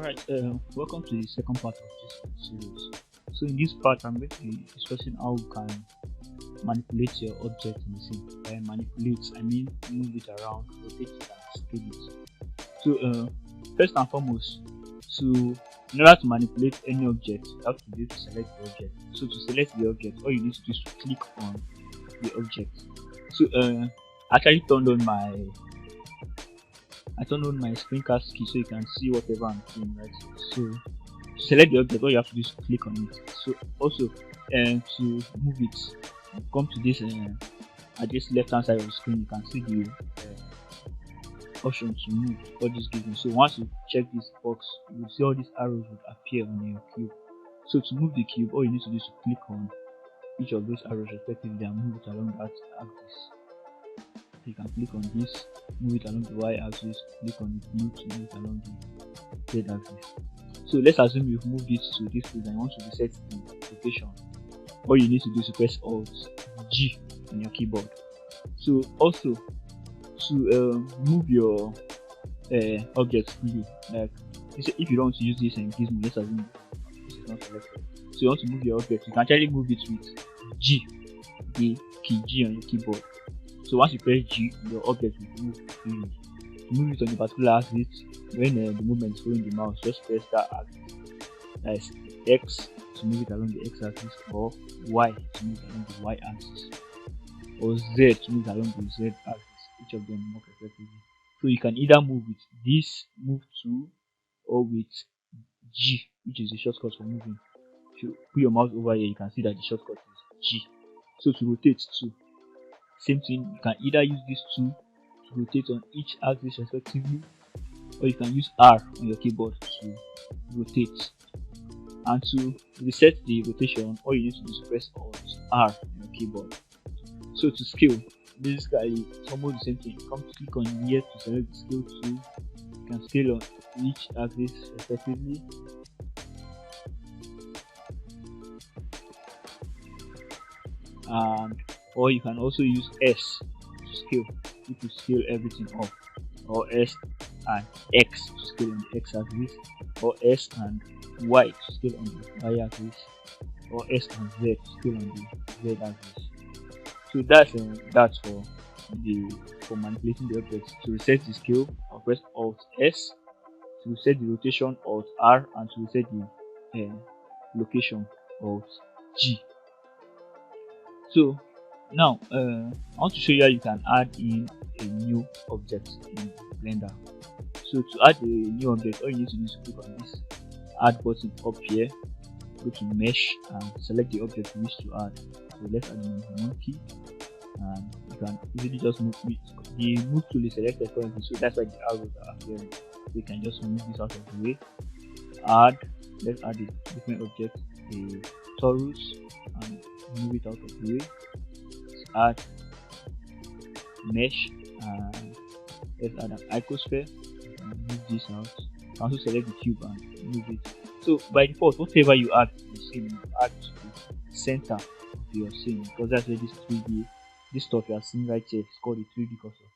Alright, welcome to the second part of this series. So in this part, I'm going to be discussing how you can manipulate your object in the scene. By manipulate, I mean move it around, rotate it, and scale it. So first and foremost, in order to manipulate any object, you have to be able to select the object. So to select the object, all you need to do is to click on the object. So I actually turned on my screencast key so you can see whatever I'm doing right here. So to select the object, all you have to do is click on it. So also to move it, come to this at this left hand side of the screen, you can see the option to move all this given. So once you check this box, you will see all these arrows will appear on your cube. So to move the cube, all you need to do is to click on each of those arrows respectively and move it along that axis. You can click on this, move it along the y-axis, click on it, move it along the z-axis. So let's assume you've moved it to this place and you want to reset the location. All you need to do is to press Alt G on your keyboard. So also to move your objects freely, like if you don't want to use this gizmo, let's assume this is not selected. So you want to move your object, you can actually move it with G, the key G on your keyboard. So once you press G, your object will move freely. To move it on a particular axis, when the movement is following the mouse, just press that axis. That is X to move it along the x-axis, or Y to move it along the y-axis, or Z to move it along the z-axis. Each of them work effectively. So you can either move with this move to, or with G, which is the shortcut for moving. If you put your mouse over here, you can see that the shortcut is G. So to rotate too, same thing, you can either use this tool to rotate on each axis respectively, or you can use R on your keyboard to rotate. And to reset the rotation, all you need to do is press Alt R on your keyboard. So to scale, basically it's almost the same thing. You come to click on here to select the scale tool. You can scale on each axis respectively. Or you can also use S to scale if you scale everything up, or S and X to scale on the X axis, or S and Y to scale on the Y axis, or S and Z to scale on the Z axis. So that's for manipulating the objects. To reset the scale, I'll press Alt S. To reset the rotation, Alt R, and to reset the location, Alt G. So now I want to show you how you can add in a new object in Blender. So to add a new object, all you need to do is click on this add button up here, go to mesh and select the object you wish to add. So let's add a monkey, and you can easily just move it. The move tool is selected currently, so that's why the arrows are appearing. So you can just move this out of the way. Let's add a different object, a torus, and move it out of the way. Add mesh, and let's add an icosphere and move this out. Also select the cube and move it. So by default, whatever you add to the scene, you add to the center of your scene, because that's where this stuff you are seeing right here is called a 3D cursor.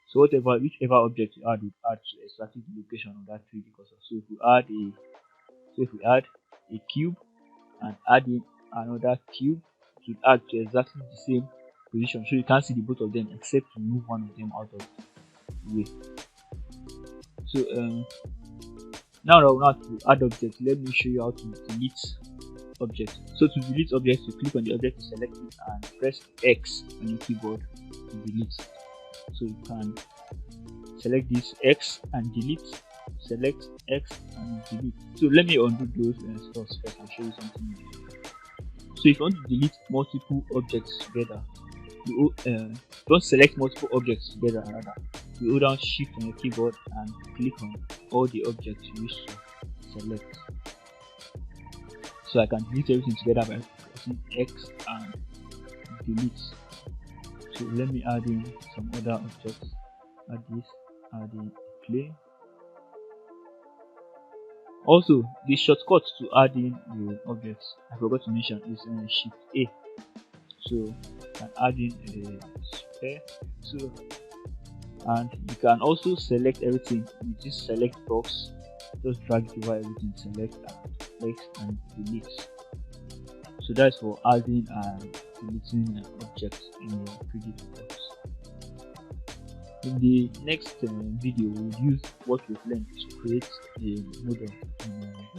So whichever object you add would add to exactly the location of that 3D cursor. So if we add a cube and add in another cube, it will add to exactly the same position. So you can't see the both of them except to move one of them out of the way. So now that we know how to add objects, let me show you how to delete objects. So to delete objects, you click on the object to select it and press X on your keyboard to delete. So you can select this X and delete, select X and delete. So let me undo those stuff first and show you something new. So if you want to delete multiple objects together, you don't select multiple objects together, rather you hold down Shift on your keyboard and click on all the objects you wish to select. So I can delete everything together by pressing X and delete. So let me add in some other objects. Add this, add in clay. Also, the shortcut to add in the objects I forgot to mention is Shift A. So you can add in a sphere. So, and you can also select everything with this select box Just drag it over everything, select and X and delete. So that's for adding and deleting objects in your 3D course. In the next video, we'll use what we've learned to create a model in